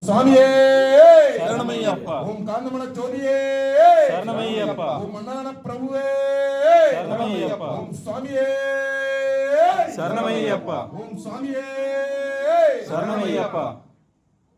சுவாமியே சரணமையப்பா. ஓம் காந்தமன ஜோதியே சரணமையப்பா. ஓம் மன்னான பிரபுவே சரணமையப்பா. ஓம் சுவாமியே சரணமையப்பா. ஓம் சுவாமியே சரணமையப்பா.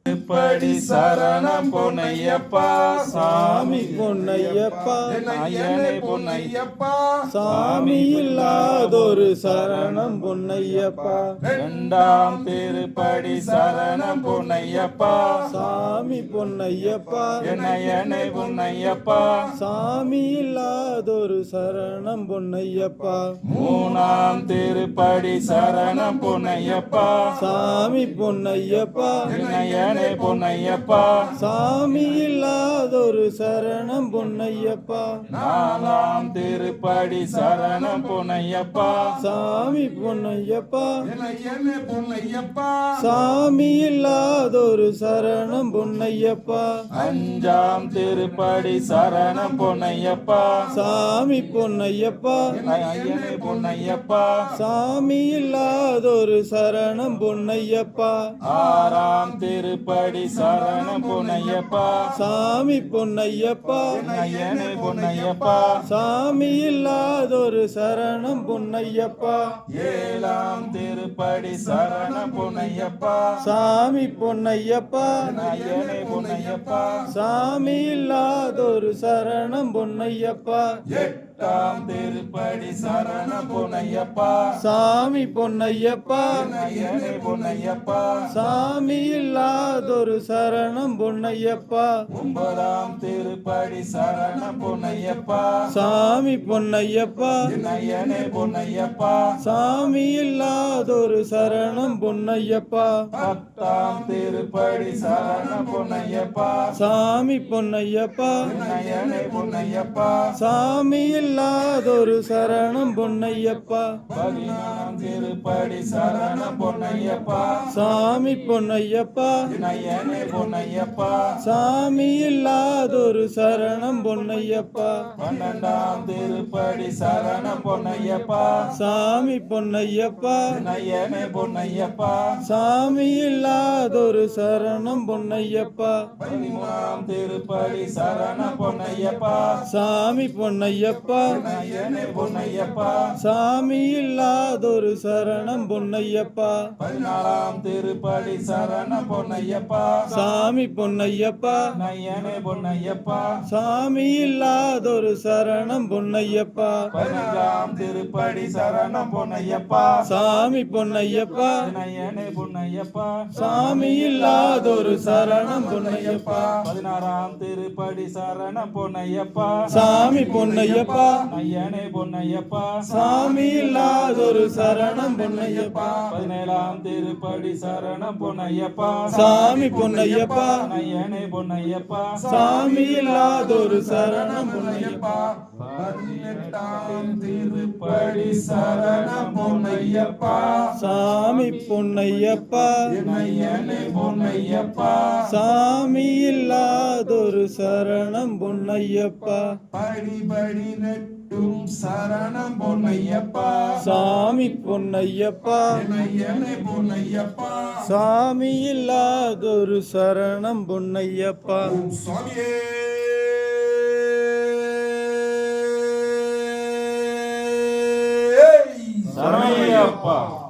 திருப்படி சரணம் பொன்னையப்பா. சாமி பொன்னையப்பா. ஐயனே பொன்னையப்பா சாமி இல்லாதொரு சரணம் பொன்னையப்பா. இரண்டாம் திருப்படி சரணம் பொன்னையப்பா. சாமி பொன்னையப்பா. என்னை பொன்னையப்பா. சாமி இல்லாதொரு சரணம் பொன்னையப்பா. மூணாம் திருப்படி சரணம் பொன்னையப்பா. சாமி பொன்னையப்பா. என்னை பொன்னையப்பா. சாமி இல்லாதொரு சரணம் பொன்னையப்பா. நாலாம் திருப்படி சரணம் பொன்னையப்பா. சாமி பொன்னையப்பா. ஐயனே பொன்னையப்பா சாமி இல்லாதொரு சரணம் பொன்னையப்பா. அஞ்சாம் திருப்படி சரணம் பொன்னையப்பா. சாமி பொன்னையப்பா. ஐயனே பொன்னையப்பா. சாமி இல்லாதொரு சரணம் பொன்னையப்பா. ஆறாம் திருப்படி சரணம் பொன்னையப்பா. சாமி பொன்னையப்பா. ஐயனே பொன்னையப்பா. சாமி இல்லாதொரு சரணம் பொன்னையப்பா. ஏழாம் திருப்படி சரணம் பொன்னையப்பா. சாமி பொன்னையப்பா. ஐயனே பொன்னையப்பா. சாமி இல்லாதொரு சரணம் பொன்னையப்பா. எட்டாம் திருப்படி சரணம் பொன்னையப்பா. சாமி பொன்னையப்பா. ஐயனே பொன்னையப்பா. சாமி இல்லாதொரு சரணம் பொன்னையப்பா. ஒன்பதாம் திருப்படி சரணம் பொன்னையப்பா. சாமி பொன்னையப்பா. ஐயனே பொன்னையப்பா. சாமி இல்லாதொரு சரணம் பொன்னையப்பா. பத்தாம் திருப்படி சரணம் பொன்னையப்பா. சாமி பொன்னையப்பா. ஐயனே பொன்னையப்பா. சாமி இல்லாதொரு சரணம் பொன்னையப்பா. பதினாம் திருப்படி சரணம் பொன்னையப்பா. சாமி பொன்னையப்பா. ஐயனே பொன்னையப்பா. சாமி இல்லாதொரு சரணம் பொன்னையப்பா. பன்னெண்டாம் திருப்படி சரணம் பொன்னையப்பா. சாமி பொன்னையப்பா. ஐயனே பொன்னையப்பா. சாமி இல்லாதொரு சரணம் பொன்னையப்பா. பதிமூணாம் திருப்படி சரணம் பொன்னையப்பா. சாமி பொன்னையப்பா. ஐயனே பொன்னையப்பா. சாமி இல்லாதொரு சரணம் பொன்னையப்பா. பதினாலாம் திருப்படி சரணம் பொன்னையப்பா. சாமி பொன்னையப்பா. ஐயனே பொன்னையப்பா. சாமி இல்லாதொரு சரணம் பொன்னையப்பா. பதினஞ்சாம் திருப்படி சரணம் பொன்னையப்பா. சாமி பொன்னையப்பா. ஐயனே பொன்னையப்பா. சாமி இல்லாதொரு சரணம் பொன்னையப்பா. பதினாறாம் திருப்படி சரணம் பொன்னையப்பா. சாமி பொன்னையப்பா. ஐயனே பொன்னையப்பா. சாமி இல்லாதொரு சரணம் பொன்னையப்பா. பதினேழாம் திருப்படி சரணம் பொன்னையப்பா. சாமி பொன்னையப்பா. ஐயனே பொன்னையப்பா. சாமி இல்லாதொரு சரணம் பொன்னையப்பா. பதினெட்டாம் திருப்படி சரணம் பொன்னையப்பா. சாமி பொன்னையப்பா. ஐயனே பொன்னையப்பா. சாமி இல்லாதொரு சரணம் பொன்னையப்பா. படிபடி நெட்டும் சரணம் பொன்னையப்பா. சாமி பொன்னையப்பா. ஐயனே பொன்னையப்பா. சாமி இல்லாதொரு சரணம் பொன்னையப்பா. ஓம் சுவாமியே சரணமையப்பா.